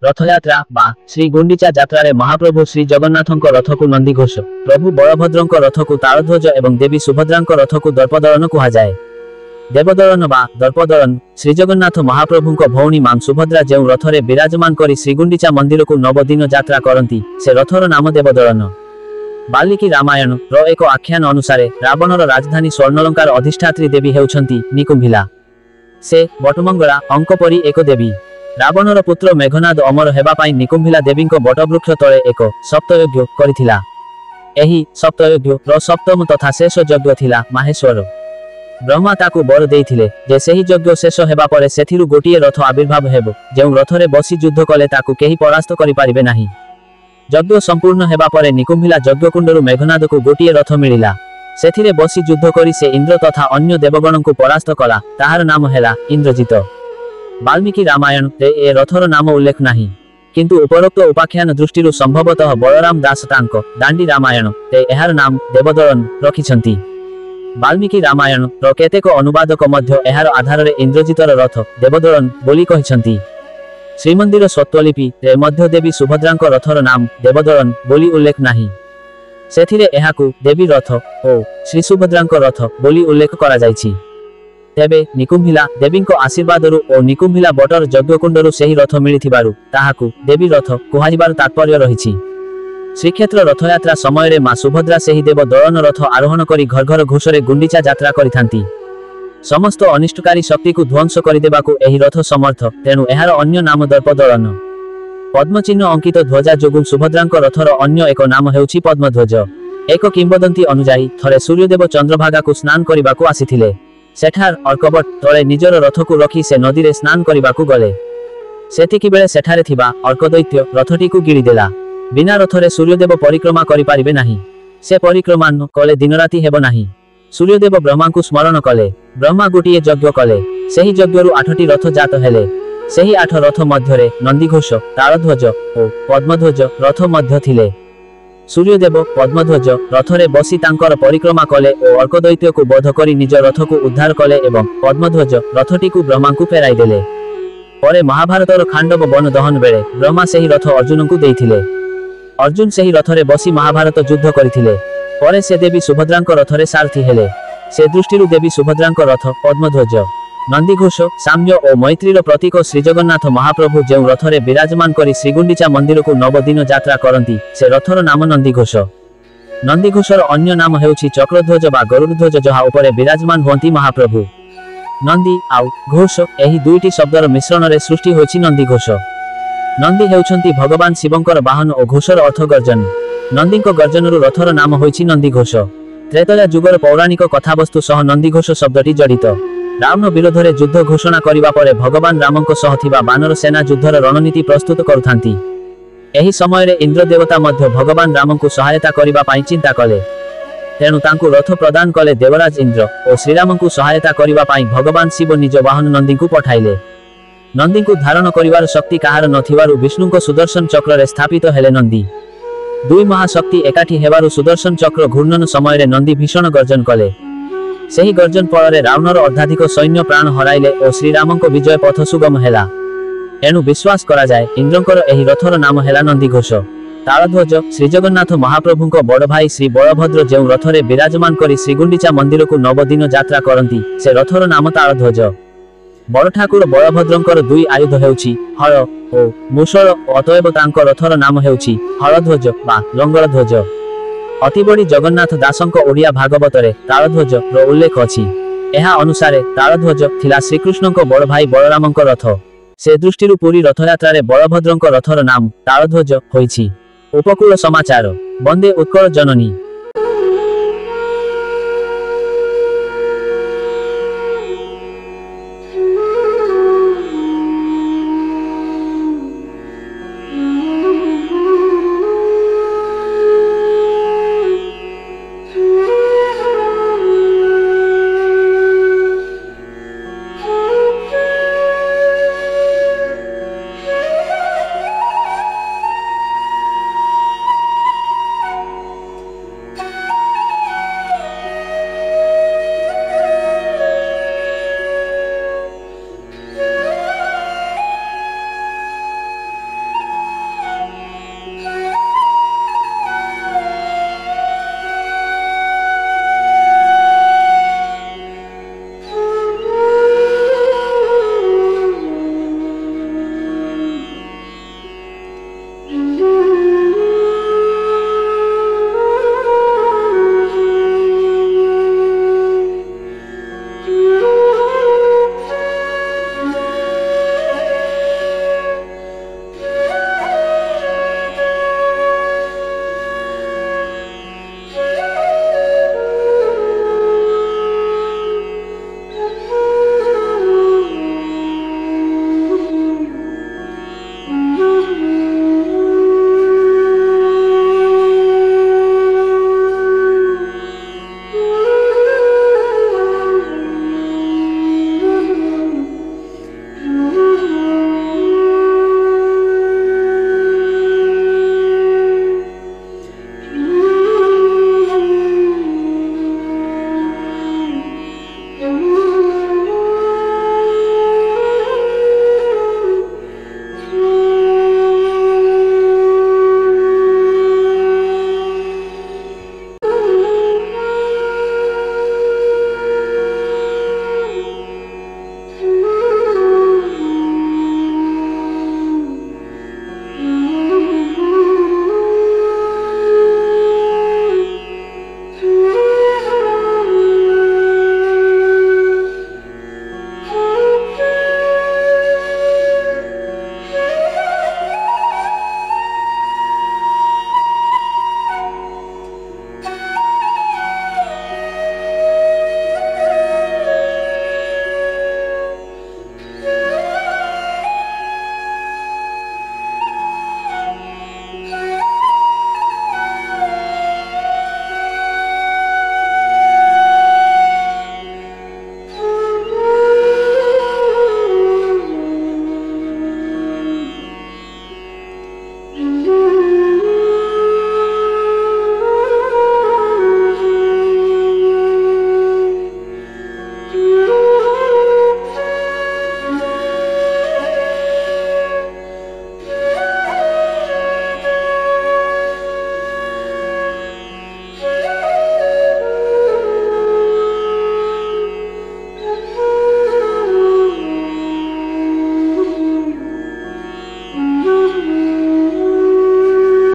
रथयात्रा बा श्री गुंडीचा यात्रा महाप्रभु श्री जगन्नाथଙ୍କ रथକୁ नंदीघोष, प्रभु बलभद्रଙ୍କ रथକୁ तालध्वज एवं देवी सुभद्राଙ୍କ रथକୁ दर्पदलन कुहाଯାଏ। देवदलन बा दर्पदलन श्रीजगन्नाथ महाप्रभुଙ୍କ भौणी मां सुभद्रा जो रथरे विराजमान करी श्रीगुंडीचा मंदिर को 9 दिन यात्रा करती से रथर नाम देवदलन। वाल्मीकि रामायण रो एक आख्यान अनुसार रावणर राजधानी स्वर्णलंकार अधिष्ठात्री देवी हेउछंती निकुंभिला। से बटमंगला अंक परी एक देवी। रावणर पुत्र मेघनाद अमर हेबा पाई निकुंभिला देवी बटवृक्ष तले एक सप्तयज्ञ करिथिला। एही सप्तयज्ञ रो सप्तम तथा शेष यज्ञ थिला माहेश्वर। ब्रह्मा ताकू बर देइथिले जे सेही यज्ञ शेष हेबा परे सेथिरु गोटिए रथ आविर्भाव हेबो, जेउ रथरे बसी युद्ध कले ताकू केही परास्त करि पारिबे नाही। यज्ञ संपूर्ण हेबा परे निकुंभिला यज्ञकुंडरु मेघनाद को गोटिए रथ मिलिला। सेथिरे बसी युद्ध करी से इंद्र तथा अन्य देवगणଙ୍କୁ परास्त कला, ताहार नाम हेला इंद्रजित। वाल्मीकि रामायण रे ए रथर नाम उल्लेख नाही, किंतु उपरोक्त उपाख्यान दृष्टिरु संभवतः बलराम दास तांको दांडी रामायण रे एहार नाम देवदलन रखिछंती। वाल्मीकि रामायण रो केतेक अनुवादक मध्य एहार आधार रे इंद्रजितर रथ देवदलन बोली कहिछंती। श्रीमंदिर स्वत्वलिपि रे मध्य देवी सुभद्रांक रथर नाम देवदलन बोली उल्लेख नाही। सेथिरे एहाकू देवी रथ ओ श्री सुभद्रांक रथ बोली उल्लेख करा जायछि। तेबे निकुंभिला देवींको आशीर्वादरु ओ निकुंभिला बटर यज्ञकुंडरु सेही रथ मिलिथिबारु ताहाकू देवी रथ कुहाजिबार तात्पर्य रहिछि। श्रीक्षेत्र रथयात्रा समय रे मां सुभद्रा सेही देव दलन रथ आरोहण करी घर घर घोषरे गुंडीचा यात्रा करिथांती। समस्त अनिष्टकारी शक्ति को ध्वंस करिदेबाकू एही रथ समर्थ, तेणु एहार अन्य नाम दर्पदलन। पद्मचिन्ह अंकित ध्वजा जोगु सुभद्रांक रथर अन्य एक नाम हेउछि पद्मध्वज। एक किंबदंती अनुसारी थरे सूर्यदेव चंद्रभागा को स्नान करिबाकू आसिथिले। सेठार अर्कबट तले निजर रथ को रखी से नदी रे स्नान करिबाकू गले। सेतिकी बेले सेठारे थिबा अर्कदैत्य रथटी को गिरी देला। बिना रथरे सूर्यदेव परिक्रमा करि पारिबे नाही। से परिक्रमा न कले दिन राति हेबो नाही। सूर्यदेव ब्रह्मा को स्मरण कले। ब्रह्मा गोटिए यज्ञ कले। सेही यज्ञरु 8टी रथ जात हेले। सेही 8 रथ मध्यरे नंदीघोष, तालध्वज ओ पद्मध्वज रथ मध्य थिले। सूर्यदेव पद्मध्वज रथरे बसी तांकर परिक्रमा कले ओ अर्कदैत्य को बध करी निज रथ को उद्धार कले एवं पद्मध्वज रथटी को ब्रह्मा को फेराई देले। परे महाभारतर खांडव वन दहन बेले ब्रह्मा सेही रथ अर्जुन को देइथिले। अर्जुन सेही रथरे बसी महाभारत युद्ध करिथिले। परे से देवी सुभद्रांक रथरे सारथी हेले। से दृष्टिरु देवी सुभद्रांक रथ पद्मध्वज, नंदीघोष, साम्य और मैत्रीर प्रतीक श्रीजगन्नाथ महाप्रभु जो रथरे विराजमान करी श्रीगुंडीचा मंदिर को 9 दिन यात्रा करती से रथर नाम नंदीघोष। नंदीघोषर अन्य नाम हेउछि चक्रध्वज बा गरुड़ध्वज, जहा उपरे विराजमान हुअंती महाप्रभु। नंदी आउ घोष एही दुईटी शब्दर मिश्रण रे सृष्टि होइछि नंदीघोष। नंदी हेउछंती भगवान शिवंकर वाहन और घोषर अर्थ गर्जन। नंदींक गर्जनरु रथर नाम होइछि नंदीघोष। त्रेतया युगर पौराणिक कथावस्तु सह नंदीघोष शब्दटी जड़ित। रावण विरोधरे युद्ध घोषणा करिबा परे भगवान रामंक सह थिबा बानर सेना युद्धर रणनीति प्रस्तुत करुथांती। एही समय रे इंद्र देवता मध्य भगवान रामंकु सहायता करिबा पाई चिंता कले। तेणु तांकु रथ प्रदान कले देवराज इंद्र और श्रीरामंकु सहायता करिबा पाई भगवान शिव निज वाहन नंदींकु पठाइले। नंदींकु धारण करिवार शक्ति काहार नथिबारु विष्णुंक सुदर्शन चक्र रे स्थापित हेले नंदी। दुई महाशक्ति एकाठी हेबारु सुदर्शन चक्र घूर्णन समय रे नंदी भीषण गर्जन कले। सेही गर्जन फल रावणर अर्धाधिक सैन्य प्राण हराइले और श्रीरामंक विजय पथ सुगम हेला। एणु विश्वास करा जाए इंद्रंकर एही रथर नाम हेला नंदीघोष। तालध्वज श्रीजगन्नाथ महाप्रभुंक बड़ भाई श्री बलभद्र जो रथरे विराजमान करी श्रीगुंडीचा मंदिर को 9 दिन यात्रा करती से रथर नाम तालध्वज। बड़ ठाकुर बलभद्रंकर दुई आयुध हेउछि हल ओ मूषल, अतएव तांक रथर नाम हेउछि हलध्वज बा लंगड़ध्वज। अति बड़ी जगन्नाथ दासंक ओडिया भागवतरे तालध्वज रो उल्लेख अछि। एहा अनुसारे तालध्वज थिला श्रीकृष्णंक बड़ भाई बलरामंक रथ। से दृष्टिरु पुरी रथयात्रा रे बलभद्रंक रथर नाम तालध्वज होइछि। उपकूल समाचार। वंदे उत्कल जननी।